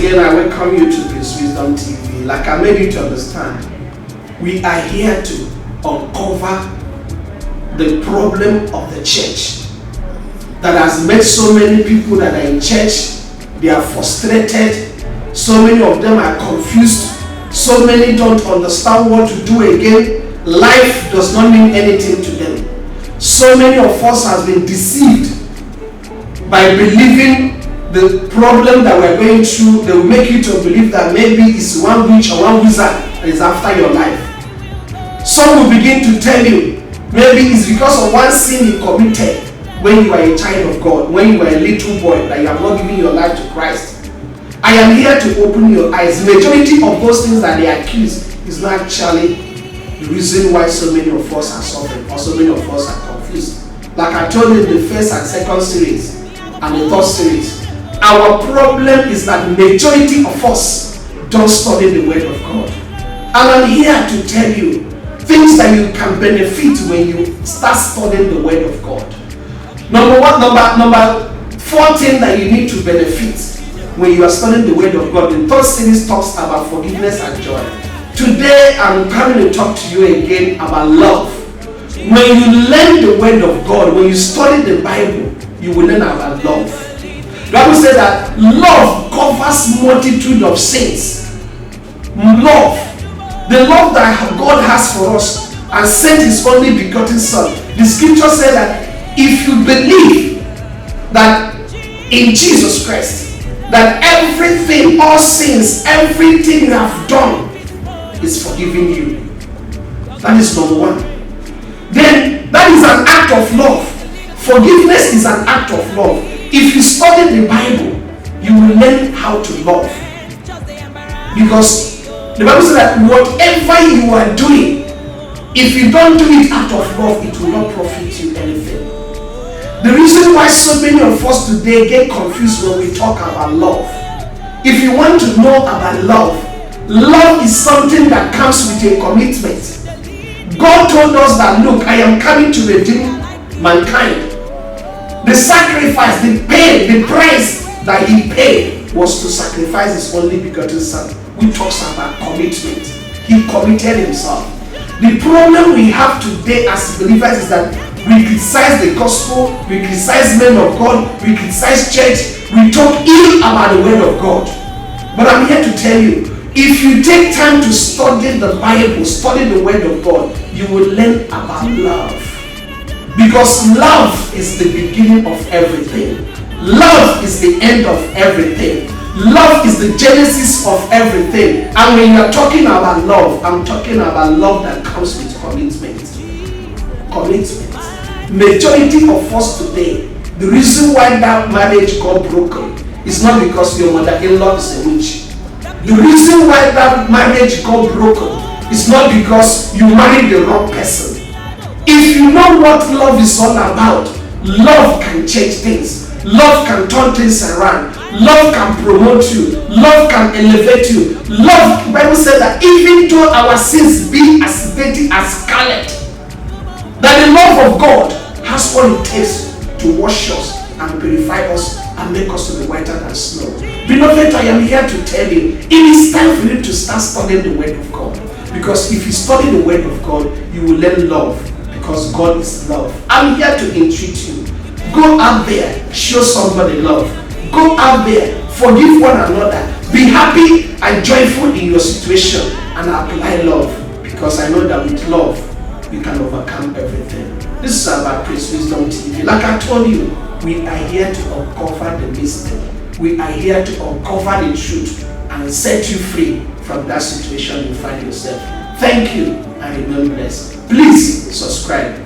again, I welcome you to Prince Wisdom TV. Like I made you to understand, we are here to uncover the problem of the church that has made so many people that are in church, they are frustrated, so many of them are confused, so many don't understand what to do again. Life does not mean anything to them. So many of us have been deceived by believing the problem that we're going through. They will make you to believe that maybe it's one witch or one wizard that is after your life. Some will begin to tell you maybe it's because of one sin you committed when you were a child of God, when you were a little boy, that you have not given your life to Christ. I am here to open your eyes. Majority of those things that they accuse is not actually the reason why so many of us are suffering or so many of us are confused. Like I told you in the first and second series and the third series, our problem is that majority of us don't study the Word of God. And I'm here to tell you things that you can benefit when you start studying the Word of God. Number 14 that you need to benefit when you are studying the Word of God. The third series talks about forgiveness and joy. Today I'm coming to talk to you again about love. When you learn the Word of God, when you study the Bible, you will learn about love. The Bible says that love covers multitude of sins. Love, the love that God has for us and sent His only begotten Son. The scripture says that if you believe that in Jesus Christ, that everything, all sins, everything you have done is forgiven you. That is number one. Then that is an act of love. Forgiveness is an act of love. If you study the Bible, you will learn how to love. Because the Bible says that whatever you are doing, if you don't do it out of love, it will not profit you anything. The reason why so many of us today get confused when we talk about love. If you want to know about love, love is something that comes with a commitment. God told us that, look, I am coming to redeem mankind. The sacrifice, the pain, the price that He paid was to sacrifice His only begotten Son, which talks about commitment. He committed Himself. The problem we have today as believers is that we criticize the gospel, we criticize men of God, we criticize church, we talk ill about the Word of God. But I'm here to tell you, if you take time to study the Bible, study the Word of God, you will learn about love. Because love is the beginning of everything. Love is the end of everything. Love is the genesis of everything. And when you're talking about love, I'm talking about love that comes with commitment. Commitment. Majority of us today, the reason why that marriage got broken is not because your mother-in-law is a witch. The reason why that marriage got broken is not because you married the wrong person. If you know what love is all about, love can change things. Love can turn things around. Love can promote you. Love can elevate you. Love, the Bible says that even though our sins be as dirty as scarlet, that the love of God has what it takes to wash us and purify us and make us to be whiter than snow. Beloved, I am here to tell you, it is time for you to start studying the Word of God. Because if you study the Word of God, you will learn love. Because God is love. I'm here to entreat you. Go out there, show somebody love. Go out there, forgive one another. Be happy and joyful in your situation and apply love. Because I know that with love, we can overcome everything. This is about Prince Wisdom TV. Like I told you, we are here to uncover the mystery. We are here to uncover the truth and set you free from that situation you find yourself. Thank you and remain blessed. Please subscribe.